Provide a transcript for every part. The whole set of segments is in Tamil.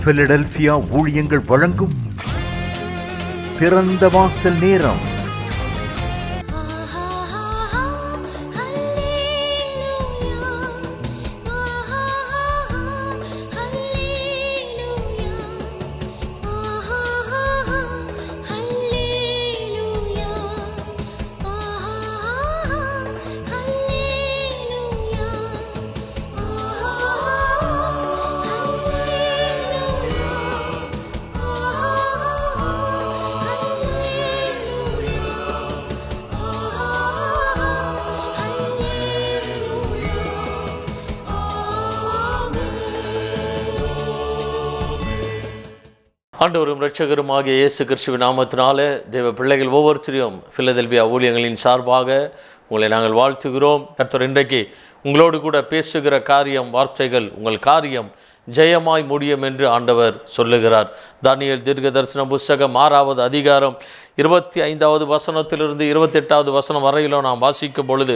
பிலடெல்பியா ஊழியங்கள் வழங்கும் திறந்த வாசல் நேரம். ஆண்டவரும் இரட்சகருமாகிய இயேசு கிறிஸ்துவின் நாமத்தினாலே தேவ பிள்ளைகள் ஒவ்வொருத்தரையும் பிலதெல்பியா ஊழியங்களின் சார்பாக உங்களை நாங்கள் வாழ்த்துகிறோம். கர்த்தர் இன்றைக்கு உங்களோடு கூட பேசுகிற வார்த்தைகள் உங்கள் காரியம் ஜெயமாய் முடியும் என்று ஆண்டவர் சொல்லுகிறார். தானியேல் தீர்க்கதரிசன புஸ்தகம் 6வது அதிகாரம் 25வது வசனத்திலிருந்து 28வது வசனம் வரையிலும் நாம் வாசிக்கும் பொழுது,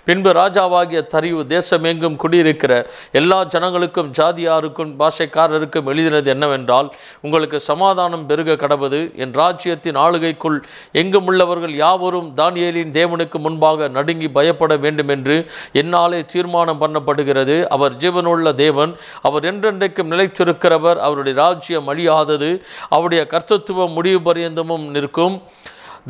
பின்பு ராஜாவாகிய தரியு தேசமெங்கும் குடியிருக்கிற எல்லா ஜனங்களுக்கும் ஜாதியாருக்கும் பாஷைக்காரருக்கும் எழுதினது என்னவென்றால், உங்களுக்கு சமாதானம் பெருக கடவது. என் ராஜ்யத்தின் ஆளுகைக்குள் எங்கும் உள்ளவர்கள் யாவரும் தானியேலின் தேவனுக்கு முன்பாக நடுங்கி பயப்பட வேண்டும் என்று என்னாலே தீர்மானம் பண்ணப்படுகிறது. அவர் ஜீவனுள்ள தேவன், அவர் என்றென்றைக்கும் நிலைத்திருக்கிறவர். அவருடைய ராஜ்யம் அழியாதது, அவருடைய கர்த்தத்துவம் முடிவு பரியந்தமும் நிற்கும்.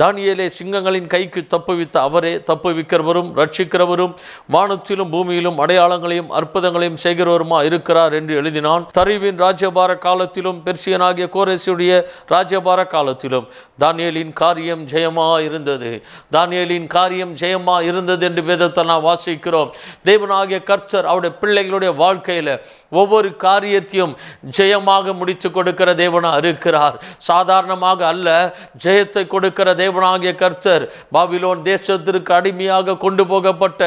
தானியேலை சிங்கங்களின் கைக்கு தப்புவித்த அவரே தப்புவிக்கிறவரும் ரட்சிக்கிறவரும் வானத்திலும் பூமியிலும் அடையாளங்களையும் அற்புதங்களையும் செய்கிறவருமா இருக்கிறார் என்று எழுதினான். தரிவின் ராஜ்யபார காலத்திலும் பெர்சியனாகிய கோரேசுடைய ராஜ்யபார காலத்திலும் தானியேலின் காரியம் ஜெயமா இருந்தது. தானியேலின் காரியம் ஜெயமா இருந்தது என்று வேதத்தை நாம் வாசிக்கிறோம். தேவனாகிய கர்த்தர் அவருடைய பிள்ளைகளுடைய வாழ்க்கையில் ஒவ்வொரு காரியத்தையும் ஜெயமாக முடித்து கொடுக்கிற தேவனாக இருக்கிறார். சாதாரணமாக அல்ல, ஜெயத்தை கொடுக்கிற தேவனாகிய கர்த்தர் பாபிலோன் தேசத்திற்கு அடிமையாக கொண்டு போகப்பட்ட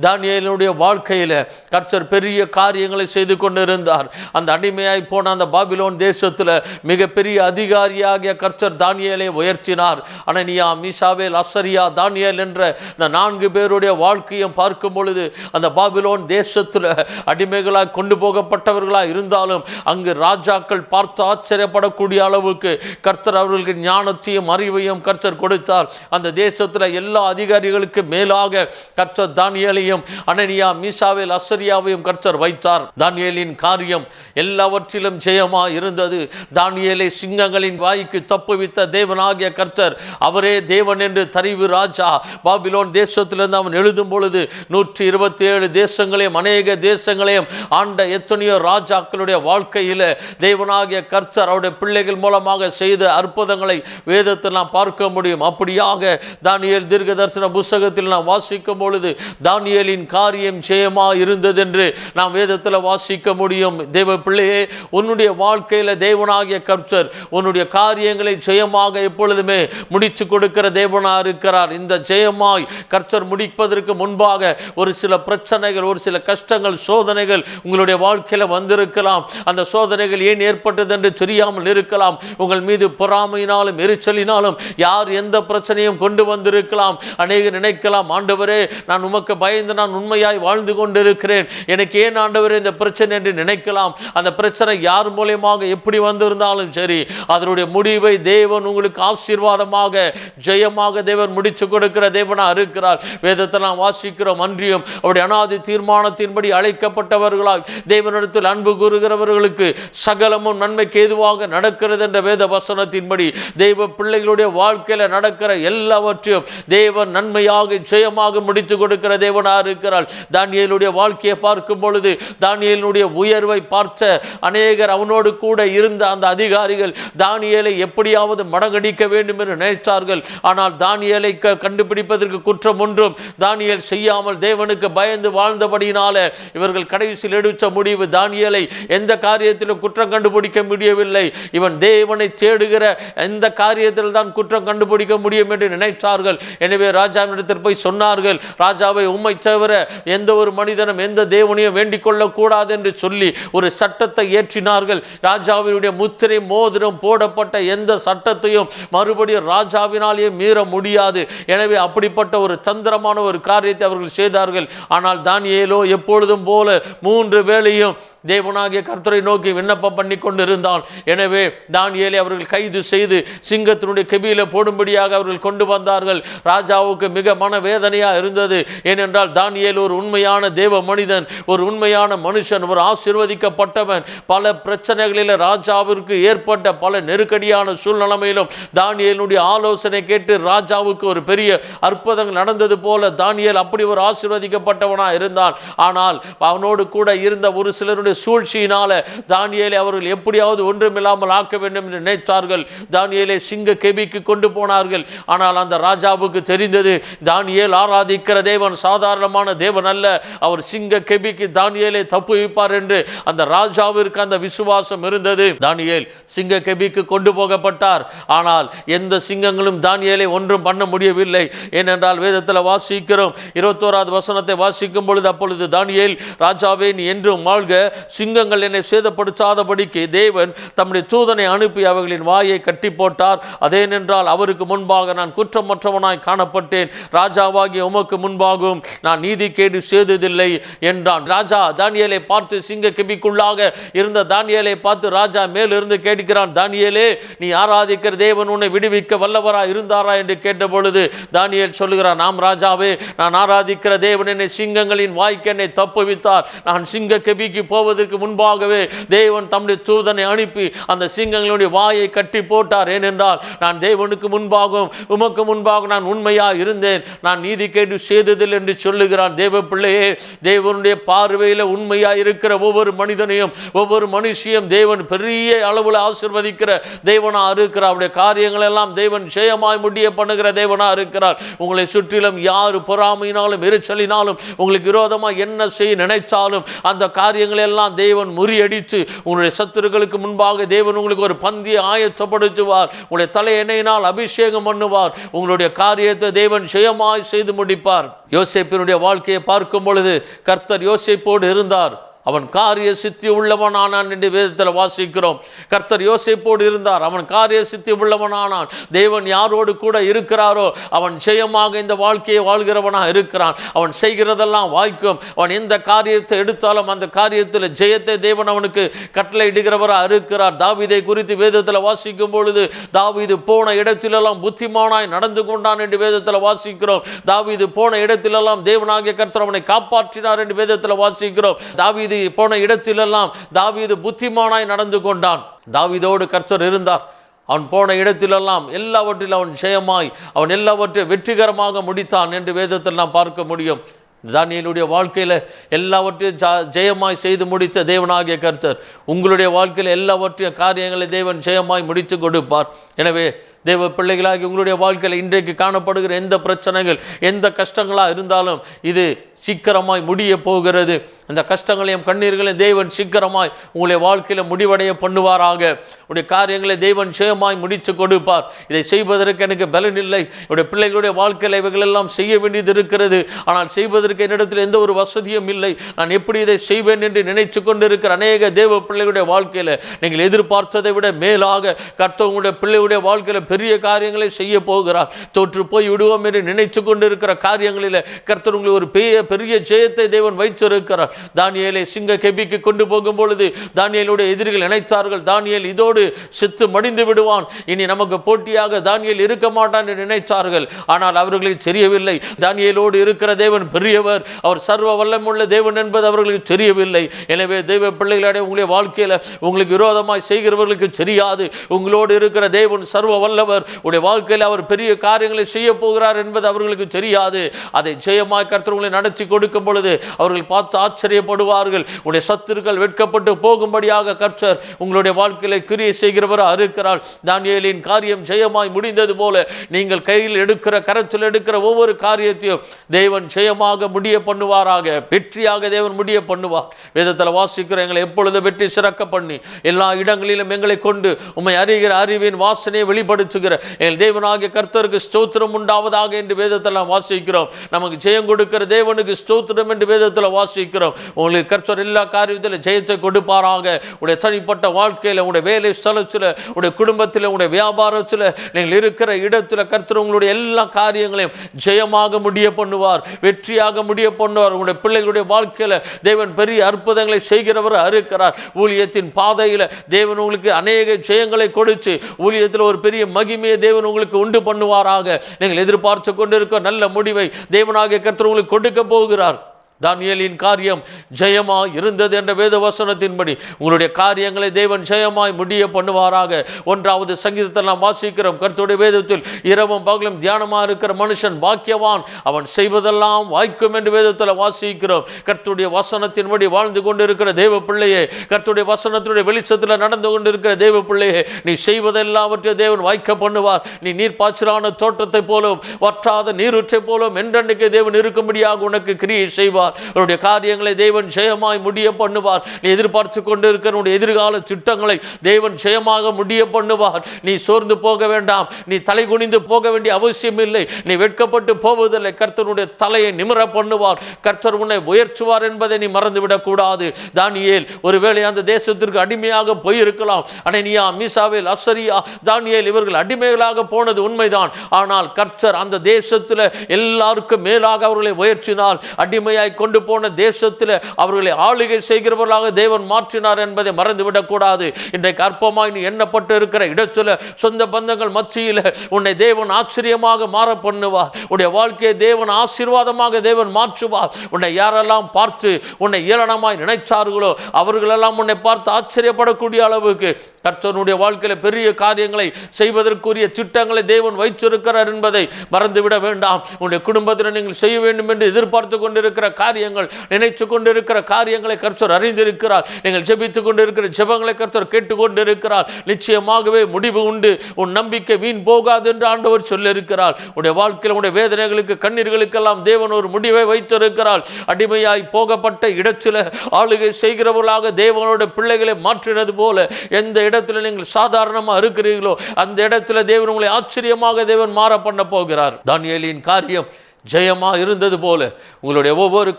தானியேலுடைய வாழ்க்கையில் கர்த்தர் பெரிய காரியங்களை செய்து கொண்டிருந்தார். அந்த அடிமையாய் போன அந்த பாபிலோன் தேசத்தில் மிகப்பெரிய அதிகாரியாகிய கர்த்தர் தானியேலை உயர்த்தினார். அனனியா, மீசாவேல், அசரியா, தானியேல் என்ற இந்த 4 பேருடைய வாழ்க்கையும் பார்க்கும் பொழுது அந்த பாபிலோன் தேசத்தில் அடிமைகளாக கொண்டு போகப்பட்டவர்களாக இருந்தாலும் அங்கு ராஜாக்கள் பார்த்து ஆச்சரியப்படக்கூடிய அளவுக்கு கர்த்தர் அவர்களுக்கு ஞானத்தையும் அறிவையும் கர்த்தர் கொடுத்தார். அந்த தேசத்தில் எல்லா அதிகாரிகளுக்கு மேலாக கர்த்தர் தானியேலையும் அனனியா, மீசாவேல், அசரியாவையும் கர்த்தர் வைத்தார். தானியேலின் காரியம் எல்லாவற்றிலும் ஜெயமா இருந்தது. தானியேலை சிங்கங்களின் வாய்க்கு தப்புவித்த தேவனாகிய கர்த்தர் அவரே தேவன் என்று தரிவு ராஜா பாபிலோன் தேசத்திலிருந்து அவன் எழுதும் பொழுது 127 தேசங்களையும் அநேக தேசங்களையும் ஆண்ட எத்தனையோ ராஜாக்களுடைய வாழ்க்கையில் தேவனாகிய கர்த்தர் அவருடைய பிள்ளைகள் மூலமாக செய்த அற்புதங்களை வேதத்தில் நாம் பார்க்க முடியும். அப்படியாக தானியேல் தீர்க்கதரிசன புஸ்தகத்தில் நாம் வாசிக்கும் பொழுது தானியேலின் காரியம் ஜெயமா இருந்தது என்று நாம் வேதத்தில் வாசிக்க முடியும். தேவ பிள்ளையே, உன்னுடைய வாழ்க்கையில் தேவனாகிய கர்த்தர் உன்னுடைய காரியங்களை ஜெயமாக எப்பொழுதுமே முடித்து கொடுக்கிற தேவனாக இருக்கிறார். இந்த ஜெயமாய் கர்த்தர் முடிப்பதற்கு முன்பாக ஒரு சில பிரச்சனைகள், ஒரு சில கஷ்டங்கள், சோதனைகள் உங்களுடைய வாழ்க்கையில் வந்திருக்கலாம். அந்த சோதனைகள் ஏன் ஏற்பட்டது என்று தெரியாமல் இருக்கலாம். உங்கள் மீது பொறாமையினாலும் எரிச்சலினாலும் யார் எந்த பிரச்சனையும் கொண்டு வந்திருக்கலாம். அநேகர் நினைக்கலாம், ஆண்டவரே, நான் உமக்கு பயந்து நான் உண்மையாய் வாழ்ந்து கொண்டிருக்கிறேன், எனக்கு ஏன் ஆண்டவரே இந்த பிரச்சனை என்று நினைக்கலாம். அந்த பிரச்சனை யார் மூலமாக எப்படி வந்திருந்தாலும் சரி, அதனுடைய முடிவை தேவன் உங்களுக்கு ஆசீர்வாதமாக ஜெயமாக தேவன் முடிச்சு கொடுக்கிற தேவனாக இருக்கிறார். வேதத்தை நாம் வாசிக்கிறோம். அன்றியும் அவருடைய அநாதி தீர்மானத்தின்படி அழைக்கப்பட்டவர்களாய் தேவனிடத்தில் அன்பு கூறுகிறவர்களுக்கு சகலமும் நன்மைக்கு ஏதுவாக நடக்கிறது என்ற வேத வசனத்தின்படி தேவ பிள்ளைகளுடைய வாழ்க்கையில் நடக்கிற எல்லாவற்றையும் தேவன் நன்மையாக ஜெயமாக முடித்து கொடுக்கிற தேவனாக இருக்கிறார். தானியேலுடைய வாழ்க்கையை பார்க்கும் பொழுது தானியேலுடைய உயர்வை பார்த்த அநேகர், அவனோடு கூட இருந்த அந்த அதிகாரிகள் தானியேலை எப்படியாவது மடங்கடிக்க வேண்டும் என்று நினைத்தார்கள். ஆனால் தானியேலை கண்டுபிடிப்பதற்கு குற்றம் ஒன்றும் தானியேல் செய்யாமல் தேவனுக்கு பயந்து வாழ்ந்தபடியினால இவர்கள் கடைசியில் எடுத்த முடிவு, தானியேலை எந்த காரியத்திலும் குற்றம் கண்டுபிடிக்க முடியவில்லை. இவன் தேவனை தேடுகிற எந்த காரியத்தில் தான் குற்றம் கண்டுபிடிக்க முடியும் என்று நினைத்தார்கள். எனவே ராஜாவினிடத்தில் போய் சொன்னார்கள், ராஜாவை உம்மை தவிர எந்த ஒரு மனிதனும் எந்த தேவனையும் வேண்டிக் கொள்ளக்கூடாது என்று சொல்லி ஒரு சட்டத்தை ஏற்றினார்கள். ராஜாவினுடைய முத்திரை மோதிரம் போடப்பட்ட எந்த சட்டத்தையும் மறுபடியும் ராஜாவினாலேயே மீற முடியாது. எனவே அப்படிப்பட்ட ஒரு தந்திரமான ஒரு காரியத்தை அவர்கள் செய்தார்கள். ஆனால் தானியேலோ எப்பொழுதும் போல 3 வேளையும் தேவனாகிய கர்த்தரை நோக்கி விண்ணப்பம் பண்ணி கொண்டிருந்தான். எனவே தானியேலை அவர்கள் கைது செய்து சிங்கத்தினுடைய கெபியில போடும்படியாக அவர்கள் கொண்டு வந்தார்கள். ராஜாவுக்கு மிக மனவேதனையாக இருந்தது. ஏனென்றால் தானியேல் ஒரு உண்மையான தேவ மனிதன், ஒரு உண்மையான மனுஷன், ஒரு ஆசீர்வதிக்கப்பட்டவன். பல பிரச்சனைகளில் ராஜாவிற்கு ஏற்பட்ட பல நெருக்கடியான சூழ்நிலையிலும் தானியேலுடைய ஆலோசனை கேட்டு ராஜாவுக்கு ஒரு பெரிய அற்புதங்கள் நடந்தது போல தானியேல் அப்படி ஒரு ஆசீர்வதிக்கப்பட்டவனாக இருந்தான். ஆனால் அவனோடு கூட இருந்த ஒரு சிலருடைய சூழ்ச்சியினால தானியேலை அவர்கள் எப்படியாவது ஒன்றுமில்லாமல் ஆக்க வேண்டும் என்று நினைத்தார்கள். தானியேலை சிங்க கெபிக்கு கொண்டு போனார்கள். ஆனால் அந்த ராஜாவுக்கு தெரிந்தது, தானியேல் ஆராதிக்கிற தேவன் சாதாரணமான தேவன் அல்ல, அவர் சிங்க கெபிக்கு தானியேலை தப்புவிப்பார் என்று அந்த ராஜாவிற்கு அந்த விசுவாசம் இருந்தது. தானியேல் சிங்க கெபிக்கு கொண்டு போகப்பட்டார். ஆனால் எந்த சிங்கங்களும் தானியேலை ஒன்றும் பண்ண முடியவில்லை. ஏனென்றால் வேதத்தில் வாசிக்கிறோம், 21வது வசனத்தை வாசிக்கும் பொழுது, அப்பொழுது தானியேல், ராஜாவே நீ என்றும் வாழ்க, சிங்கங்கள் என்னை சேதப்படுத்தாதபடிக்கு தேவன் தம்முடைய தூதனை அனுப்பி அவர்களின் வாயை கட்டி போட்டார். அதேனென்றால் அவருக்கு முன்பாக நான் குற்றமற்றவனாய் காணப்பட்டேன், ராஜாவாகிய உமக்கு முன்பாகவும் நான் நீதிகேடு செய்ததில்லை என்றான். ராஜா தானியேலை பார்த்து, சிங்க கெபிக்குள்ளாக இருந்த தானியேலை பார்த்து ராஜா மேலிருந்து கேட்கிறான், தானியேலே நீ ஆராதிக்கிற தேவன் உன்னை விடுவிக்க வல்லவராய் இருந்தாரா என்று கேட்டபொழுது தானியேல் சொல்லுகிறான், நாம் ராஜாவே, நான் ஆராதிக்கிற தேவன் என்னை சிங்கங்களின் வாய்க்கு என்னை தப்புவித்தார். நான் சிங்க கெபிக்கு போவதற்கு முன்பாகவே தேவன் தம்முடைய தூதனை அனுப்பி அந்த சிங்கங்களுடைய வாயை கட்டி போட்டார். ஏனென்றால் நான் தேவனுக்கு முன்பாகவும் உமக்கு முன்பாக நான் உண்மையாக இருந்தேன், நான் நீதிகேடு செய்ததில்லை என்று சொல்லுகிறான். தேவ பிள்ளையே, தேவனுடைய பார்வையில் உண்மையாக இருக்கிற ஒவ்வொரு மனிதனையும் ஒவ்வொரு மனுஷியும் தேவன் பெரிய அளவில் ஆசீர்வதிக்கிற தேவனாக இருக்கிறார். அவருடைய காரியங்கள் எல்லாம் தேவன் ஜெயமாய் முடிய பண்ணுகிற தேவனாக இருக்கிறார். உங்களை சுற்றிலும் யார் பொறாமையினாலும் எரிச்சலினாலும் உங்களுக்கு விரோதமாக என்ன செய்ய நினைத்தாலும் அந்த காரியங்களை எல்லாம் தேவன் முறியடித்து உங்களுடைய சத்துருக்களுக்கு முன்பாக தேவன் உங்களுக்கு ஒரு பந்தியை ஆயத்தப்படுத்துவார். உங்களுடைய தலை எண்ணெயினால் அபிஷேகம் பண்ணுவார். உங்களுடைய காரியத்தை தேவன் ஜெயமாய் செய்து முடிப்பார். யோசேப்பினுடைய வாழ்க்கையை பார்க்கும் பொழுது கர்த்தர் யோசேப்போடு இருந்தார். அவன் காரிய சித்தி உள்ளவனானான் என்று வேதத்தில் வாசிக்கிறோம். கர்த்தர் யோசேப்போடு இருந்தார், அவன் காரிய சித்தி உள்ளவனானான். தேவன் யாரோடு கூட இருக்கிறாரோ அவன் ஜெயமாக இந்த வாழ்க்கையை வாழ்கிறவனாக இருக்கிறான். அவன் செய்கிறதெல்லாம் வாய்க்கும். அவன் எந்த காரியத்தை எடுத்தாலும் அந்த காரியத்தில் ஜெயத்தை தேவன் அவனுக்கு கட்டளை இடுகிறவராக இருக்கிறார். தாவீதை குறித்து வேதத்தில் வாசிக்கும் பொழுது, தாவீது போன இடத்திலெல்லாம் புத்திமானாய் நடந்து கொண்டான் என்று வேதத்தில் வாசிக்கிறோம். தாவீது போன இடத்திலெல்லாம் தேவனாகிய கர்த்தர் அவனை காப்பாற்றினார் என்று வேதத்தில் வாசிக்கிறோம். தாவீது போன இடத்திலெல்லாம் தாவீது புத்திமானாய் நடந்து கொண்டான். தாவீதோடு கர்த்தர் இருந்தார். அவன் போன இடத்திலெல்லாம் எல்லாவற்றிலும் அவன் ஜெயமாய் அவன் எல்லாவற்றையும் வெற்றிகரமாக முடித்தான் என்று வேதத்தில் நாம் பார்க்க முடியும். தானியேலுடைய வாழ்க்கையில் எல்லாவற்றையும் ஜெயமாய் செய்து முடித்த தேவனாகிய கர்த்தர் உங்களுடைய வாழ்க்கையில் எல்லாவற்றையும் காரியங்களை தேவன் ஜெயமாய் முடித்து கொடுப்பார். எனவே தேவ பிள்ளைகளாகி உங்களுடைய வாழ்க்கையில் இன்றைக்கு காணப்படுகிற எந்த பிரச்சனைகள் எந்த கஷ்டங்களாக இருந்தாலும் இது சீக்கிரமாய் முடிய போகிறது. அந்த கஷ்டங்களையும் கண்ணீர்களையும் தேவன் சீக்கிரமாய் உங்களுடைய வாழ்க்கையில் முடிவடைய பண்ணுவாராக. உடைய காரியங்களை தேவன் ஜெயமாய் முடித்து கொடுப்பார். இதை செய்வதற்கு எனக்கு பலன் இல்லை, என்னுடைய பிள்ளைகளுடைய வாழ்க்கையில் இவைகளெல்லாம் செய்ய வேண்டியது இருக்கிறது, ஆனால் செய்வதற்கு என்னிடத்தில் எந்த ஒரு வசதியும் இல்லை, நான் எப்படி இதை செய்வேன் என்று நினைத்து கொண்டு இருக்கிற அநேக தேவ பிள்ளைகளுடைய வாழ்க்கையில் நீங்கள் எதிர்பார்த்ததை விட மேலாக கர்த்தர் உங்களுடைய பிள்ளைகளுடைய வாழ்க்கையில் பெரிய காரியங்களை செய்ய போகிறார். தோற்று போய் விடுவோம் என்று நினைத்து கொண்டு இருக்கிற காரியங்களில் கர்த்தர் உங்களுக்கு ஒரு பெரிய ஜெயத்தை தேவன் வைத்திருக்கிறார். தானியேலை சிங்க கெபிக்கு கொண்டு போகும் பொழுது தானியேலுடைய எதிரிகள் நினைத்தார்கள், தானியேல் இதோடு செத்து மடிந்து விடுவான், இனி நமக்கு போட்டியாக தானியேல் இருக்க மாட்டான் என்று நினைத்தார்கள். ஆனால் அவர்களுக்கு தெரியவில்லை, தானியேலோடு இருக்கிற தேவன் பெரியவர், அவர் சர்வ வல்லமுள்ள தேவன் என்பது அவர்களுக்கு தெரியவில்லை. எனவே தெய்வ பிள்ளைகளுடைய உங்களுடைய வாழ்க்கையில் உங்களுக்கு விரோதமாய் செய்கிறவர்களுக்கு தெரியாது, உங்களோடு இருக்கிற தேவன் சர்வ வல்லவர், உடைய வாழ்க்கையில் அவர் பெரிய காரியங்களை செய்ய போகிறார் என்பது அவர்களுக்கு தெரியாது. அதை ஜெயமாய் கர்த்தர் உங்களை நடத்தி கொடுக்கும் பொழுது அவர்கள் பார்த்து ஆச்சரிய ஆச்சரியப்படுவார்கள். உடைய சத்துருக்கள் வெட்கப்பட்டு போகும்படியாக கர்த்தர் உங்களுடைய வாழ்க்கையில கிரியை செய்கிறவர் இருக்கிறார். தானியேலின் காரியம் ஜெயமாய் முடிந்தது போல நீங்கள் கையில் எடுக்கிற, கரத்தில் எடுக்கிற ஒவ்வொரு காரியத்தையும் தேவன் ஜெயமாக முடிய பண்ணுவாராக, வெற்றியாக தேவன் முடிய பண்ணுவார். வேதத்தில் வாசிக்கிற எங்களை எப்பொழுது வெற்றி சிறக்க பண்ணி எல்லா இடங்களிலும் எங்களை கொண்டு உம்மை அறிகிற அறிவின் வாசனையை வெளிப்படுத்துகிற எங்கள் தேவனாகிய கர்த்தருக்கு ஸ்தோத்திரம் உண்டாவதாக என்று வேதத்தில் வாசிக்கிறோம். நமக்கு ஜெயம் கொடுக்கிற தேவனுக்கு ஸ்தோத்திரம் என்று வேதத்தில் வாசிக்கிறோம். உங்களுக்கு கர்த்தர் எல்லா காரியத்திலும் ஜெயத்தை கொடுப்பாராக. உடைய தனிப்பட்ட வாழ்க்கையில், உடைய வேலை ஸ்தலத்தில், உடைய குடும்பத்தில், உடைய வியாபாரத்தில், நீங்கள் இருக்கிற இடத்துல கர்த்தர் உங்களுடைய எல்லா காரியங்களையும் ஜெயமாக முடிய பண்ணுவார், வெற்றியாக முடிய பண்ணுவார். உங்களுடைய பிள்ளைகளுடைய வாழ்க்கையில் தேவன் பெரிய அற்புதங்களை செய்கிறவர் இருக்கிறார். ஊழியத்தின் பாதையில் தேவன் உங்களுக்கு அநேக ஜெயங்களை கொடுத்து ஊழியத்தில் ஒரு பெரிய மகிமையை தேவன் உங்களுக்கு உண்டு பண்ணுவாராக. நீங்கள் எதிர்பார்த்து கொண்டிருக்க நல்ல முடிவை தேவனாகிய கர்த்தர் உங்களுக்கு கொடுக்க போகிறார். தானியேலின் காரியம் ஜெயமாய் இருந்தது என்ற வேத வசனத்தின்படி உங்களுடைய காரியங்களை தேவன் ஜெயமாய் முடிய பண்ணுவாராக. 1வது சங்கீதத்தில் நாம் வாசிக்கிறோம், கர்த்தருடைய வேதத்தில் இரவும் பகலும் தியானமாக இருக்கிற மனுஷன் பாக்கியவான், அவன் செய்வதெல்லாம் வாய்க்கும் என்று வேதத்தில் வாசிக்கிறோம். கர்த்தருடைய வசனத்தின்படி வாழ்ந்து கொண்டிருக்கிற தேவ பிள்ளையே, கர்த்தருடைய வசனத்தினுடைய வெளிச்சத்தில் நடந்து கொண்டிருக்கிற தேவ பிள்ளையே, நீ செய்வதெல்லாவற்றை தேவன் வாய்க்க பண்ணுவார். நீ நீர்ப்பாய்ச்சலான தோட்டத்தை போலும் வற்றாத நீரூற்றை போலும் என்றென்றைக்கு தேவன் இருக்கும்படியாக உனக்கு கிரியை செய்வார். அவருடைய காரியங்களை தேவன் ஜெயமாய் முடிய பண்ணுவார். நீ எதிர்பார்த்து கொண்டிருக்கிற எதிர்கால திட்டங்களை தேவன் ஜெயமாக முடிய பண்ணுவார். நீ சோர்ந்து போக வேண்டாம், நீ தலை குனிந்து போக வேண்டிய அவசியம் இல்லை, நீ வெட்கப்பட்டு போவதில்லை. கர்த்தருடைய தலையை நிமிர பண்ணுவார், கர்த்தர் உன்னை உயர்த்துவார் என்பதை நீ மறந்துவிடக் கூடாது. தானியேல் ஒருவேளை அந்த தேசத்திற்கு அடிமையாக போயிருக்கலாம். அனனியா, மீசாவேல், அசரியா, தானியேல் இவர்கள் அடிமைகளாக போனது உண்மைதான். ஆனால் கர்த்தர் அந்த தேசத்தில் எல்லாருக்கும் மேலாக அவர்களை உயர்த்தினார். அடிமையாய் கொண்டு போன தேசத்தில் அவர்களை ஆளுகை செய்கிறவர்களாக தேவன் மாற்றினார் என்பதை மறந்துவிடக் கூடாது. இன்றைக்கு அற்பமாய் நீ எண்ணப்பட்டு இருக்கிற இடத்துல சொந்த பந்தங்கள் மத்தியில் உன்னை தேவன் ஆச்சரியமாக மாற பண்ணுவார். உன்னுடைய வாழ்க்கையை தேவன் ஆசீர்வாதமாக தேவன் மாற்றுவார். உன்னை யாரெல்லாம் பார்த்து உன்னை ஏளனமாய் நினைத்தார்களோ அவர்களெல்லாம் உன்னை பார்த்து ஆச்சரியப்படக்கூடிய அளவுக்கு கர்த்தருடைய வாழ்க்கையில் பெரிய காரியங்களை செய்வதற்குரிய திட்டங்களை தேவன் வைத்திருக்கிறார் என்பதை மறந்துவிட வேண்டாம். உன்னுடைய குடும்பத்தில் நீங்கள் செய்ய வேண்டும் என்று எதிர்பார்த்து கொண்டிருக்கிற காரியங்கள், நினைத்து கொண்டிருக்கிற காரியங்களை கர்த்தர் அறிந்திருக்கிறார். நீங்கள் ஜெபித்துக் கொண்டிருக்கிற ஜெபங்களை கர்த்தர் கேட்டுக்கொண்டிருக்கிறார். நிச்சயமாகவே முடிவு உண்டு, உன் நம்பிக்கை வீண் போகாது என்று ஆண்டவர் சொல்லியிருக்கிறார். உன்னுடைய வாழ்க்கையில் உன்னுடைய வேதனைகளுக்கு, கண்ணீர்களுக்கெல்லாம் தேவன் ஒரு முடிவை வைத்திருக்கிறார். அடிமையாய் போகப்பட்ட இடத்தில் ஆளுகை செய்கிறவர்களாக தேவனோட பிள்ளைகளை மாற்றினது போல எந்த இடத்துல நீங்கள் சாதாரணமாக இருக்கிறீர்களோ அந்த இடத்துல தேவன் உங்களை ஆச்சரியமாக தேவன் மாற பண்ண போகிறார். தானியேலின் காரியம் ஜெயமா இருந்தது போல உங்களுடைய ஒவ்வொரு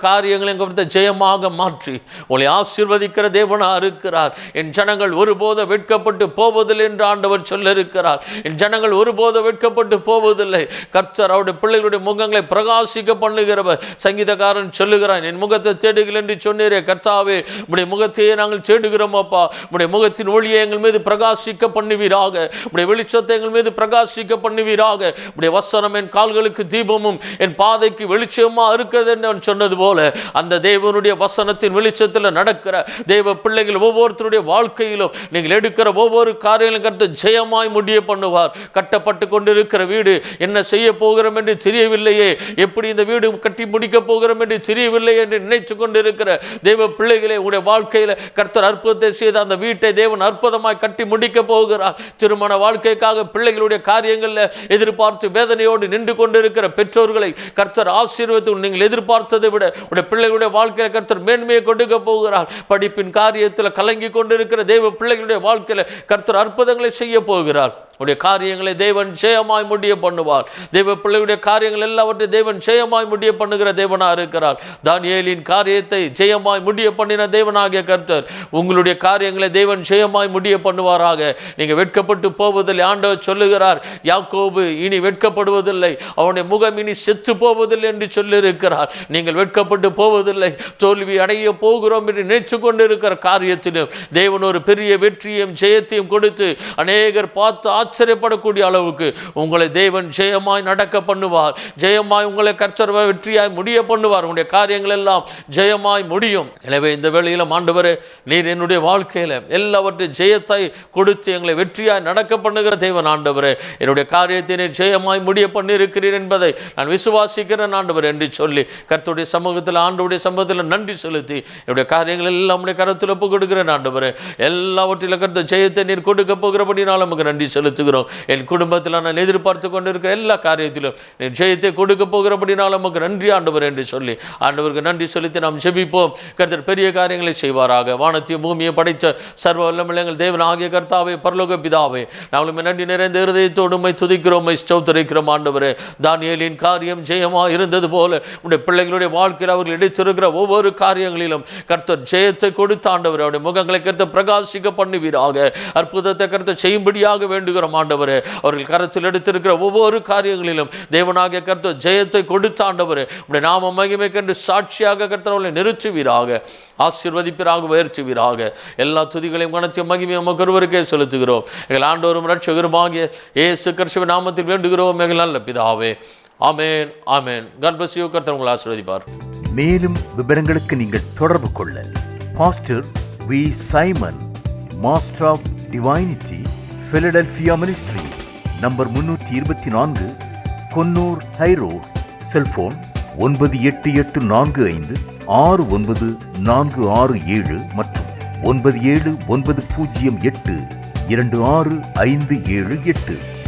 காரியங்களையும் ஜெயமாக மாற்றி உங்களை ஆசீர்வதிக்கிற தேவனா இருக்கிறார். என் ஜனங்கள் ஒருபோதும் வெட்கப்பட்டு போவதில்லை என்று ஆண்டவர் சொல்லியிருக்கிறார். என் ஜனங்கள் ஒருபோதும் வெட்கப்பட்டு போவதில்லை. கர்த்தர் அவருடைய பிள்ளைகளுடைய முகங்களை பிரகாசிக்க பண்ணுகிறவர். சங்கீதக்காரன் சொல்லுகிறான், என் முகத்தை தேடுங்கள் என்று சொன்னீரே கர்த்தாவே, உடைய முகத்தையே நாங்கள் தேடுகிறோம் அப்பா. உடைய முகத்தின் ஒளியை எங்கள் மீது பிரகாசிக்க பண்ணுவீராக, உடைய வெளிச்சத்தை எங்கள் மீது பிரகாசிக்க பண்ணுவீராக. உடைய வசனம் என் கால்களுக்கு தீபமும் என் பாதைக்கு வெளிச்சமா இருக்கிறது என்று அவன் சொன்னது போல அந்த தேவனுடைய வசனத்தின் வெளிச்சத்தில் நடக்கிற தேவ பிள்ளைகள் ஒவ்வொருத்தருடைய வாழ்க்கையிலும் நீங்கள் எடுக்கிற ஒவ்வொரு காரியங்களும் கர்த்தர் ஜெயமாய் முடிய பண்ணுவார். கட்டப்பட்டு கொண்டிருக்கிற வீடு என்ன செய்ய போகிறோம் என்று தெரியவில்லையே, எப்படி இந்த வீடு கட்டி முடிக்க போகிறோம் என்று தெரியவில்லை என்று நினைத்து கொண்டிருக்கிற தேவ பிள்ளைகளை உங்களுடைய வாழ்க்கையில் கர்த்தர் அற்புதத்தை செய்து அந்த வீட்டை தேவன் அற்புதமாய் கட்டி முடிக்க போகிறார். திருமண வாழ்க்கைக்காக பிள்ளைகளுடைய காரியங்களில் எதிர்பார்த்து வேதனையோடு நின்று கொண்டிருக்கிற பெற்றோர்களை கர்த்தர் ஆசீர்வதித்து நீங்கள் எதிர்பார்த்ததை விட உடைய பிள்ளைகளுடைய வாழ்க்கையில் கர்த்தர் மேன்மையை கொடுக்க போகிறார். படிப்பின் காரியத்தில் கலங்கி கொண்டிருக்கிற தேவ பிள்ளைகளுடைய வாழ்க்கையில் கர்த்தர் அற்புதங்களை செய்ய போகிறார். உடைய காரியங்களை தேவன் ஜெயமாய் முடிய பண்ணுவார். தேவ பிள்ளையுடைய காரியங்கள் எல்லாவற்றையும் தேவன் ஜெயமாய் முடிய பண்ணுகிற தேவனாக இருக்கிறார். தானியேலின் காரியத்தை ஜெயமாய் முடிய பண்ணின தேவனாகிய கர்த்தர் உங்களுடைய காரியங்களை தேவன் ஜெயமாய் முடிய பண்ணுவாராக. நீங்கள் வெட்கப்பட்டு போவதில்லை. ஆண்டவர் சொல்லுகிறார், யாக்கோபு இனி வெட்கப்படுவதில்லை, அவனுடைய முகம் இனி செத்து போவதில்லை என்று சொல்லியிருக்கிறார். நீங்கள் வெட்கப்பட்டு போவதில்லை. தோல்வி அடைய போகிறோம் என்று நினைத்து கொண்டிருக்கிற காரியத்திலும் தேவன் ஒரு பெரிய வெற்றியையும் ஜெயத்தையும் கொடுத்து அநேகர் பார்த்து ஆச்சரியப்படக்கூடிய அளவுக்கு உங்களை தேவன் ஜெயமாய் நடக்க பண்ணுவார். ஜெயமாய் உங்களை கர்த்தர் வெற்றியாய் முடிய பண்ணுவார். உங்களுடைய காரியங்கள் எல்லாம் ஜெயமாய் முடியும். எனவே இந்த வேளையில ஆண்டவரே, நீர் என்னுடைய வாழ்க்கையில எல்லாவற்றையும் ஜெயத்தை கொடுத்து எங்களை வெற்றியாய் நடக்க பண்ணுகிற தேவன் ஆண்டவரே, என்னுடைய காரியத்தை நீர் ஜெயமாய் முடிய பண்ணி இருக்கிறீர் என்பதை நான் விசுவாசிக்கிறேன் ஆண்டவர் என்று சொல்லி கர்த்தருடைய சமூகத்தில் ஆண்டவருடைய சமூகத்தில் நன்றி செலுத்தி என்னுடைய காரியங்கள் எல்லாம் உடைய கரத்தில் ஒப்பு கொடுக்கிறேன் ஆண்டவரே. எல்லாவற்றிலும் கர்த்த ஜெயத்தை நீர் கொடுக்க போகிறபடினால் நமக்கு நன்றி செலுத்துகிறோம். என் குடும்பத்தில் நான் எதிர்பார்த்து கொண்டிருக்கிற எல்லா காரியத்திலும் நீர் ஜெயத்தை கொடுக்க போகிறபடினால் நமக்கு நன்றி ஆண்டவர் என்று சொல்லி ஆண்டவருக்கு நன்றி செலுத்தி நாம் ஜெபிப்போம். கர்த்தர் பெரிய காரியங்களை செய்வாராக. வானத்தையும் பூமியை படைத்த சர்வ வல்லமையுள்ள எங்கள் தேவன் ஆகிய கர்த்தாவே, பரலோக பிதாவே, நாங்களும் நன்றி நிறைந்த இருதயத்தோடு உம்மை துதிக்கிறோம், உம்மை ஸ்தோத்திரிக்கிறோம் ஆண்டவரே. தானியேலின் காரியம் ஜெயமாக இருந்தது போல உடைய பிள்ளைகளுடைய வாழ்க்கையில் அவர்கள் எடுத்திருக்கிற ஒவ்வொரு காரியங்களிலும் கர்த்தர் ஜெயத்தை கொடுத்த ஆண்டவரே, அவருடைய முகங்களை கர்த்தர் பிரகாசிக்க பண்ணுவீராக. அற்புதத்தை கர்த்தர் செய்யும்படியாக வேண்டுகிறோம் ஆண்டவரே. அவர்கள் கரத்தில் எடுத்திருக்கிற ஒவ்வொரு காரியங்களிலும் தேவனாகிய கர்த்தர் ஜெயத்தை கொடுத்த ஆண்டவரே, உடைய நாம மகிமைக்கென்று சாட்சியாக கர்த்தர் அவர்களை நிறுத்துவீராக, ஆசீர்வதிப்பீராக, உயர்த்துவீராக. எல்லா துதிகளையும் கனத்தையும் மகிமையும் நமக்கு ஒருவருக்கே செலுத்துகிறோம். எங்கள் ஆண்டவரும் இரட்சகருமாகிய இயேசு கிறிஸ்துவின் நாமத்தில் வேண்டுகிறோம் எங்கள் நல்ல பிதாவே. ஆமென், ஆமென். God bless you. கர்த்தர் உங்களை ஆசீர்வதிப்பார். மேலும் விவரங்களுக்கு நீங்கள் தொடர்பு கொள்ள pastor V. Simon, master of divinity, Philadelphia ministry, number 324, Konnur high road, cellphone 9884569467 மற்றும் 9790826578.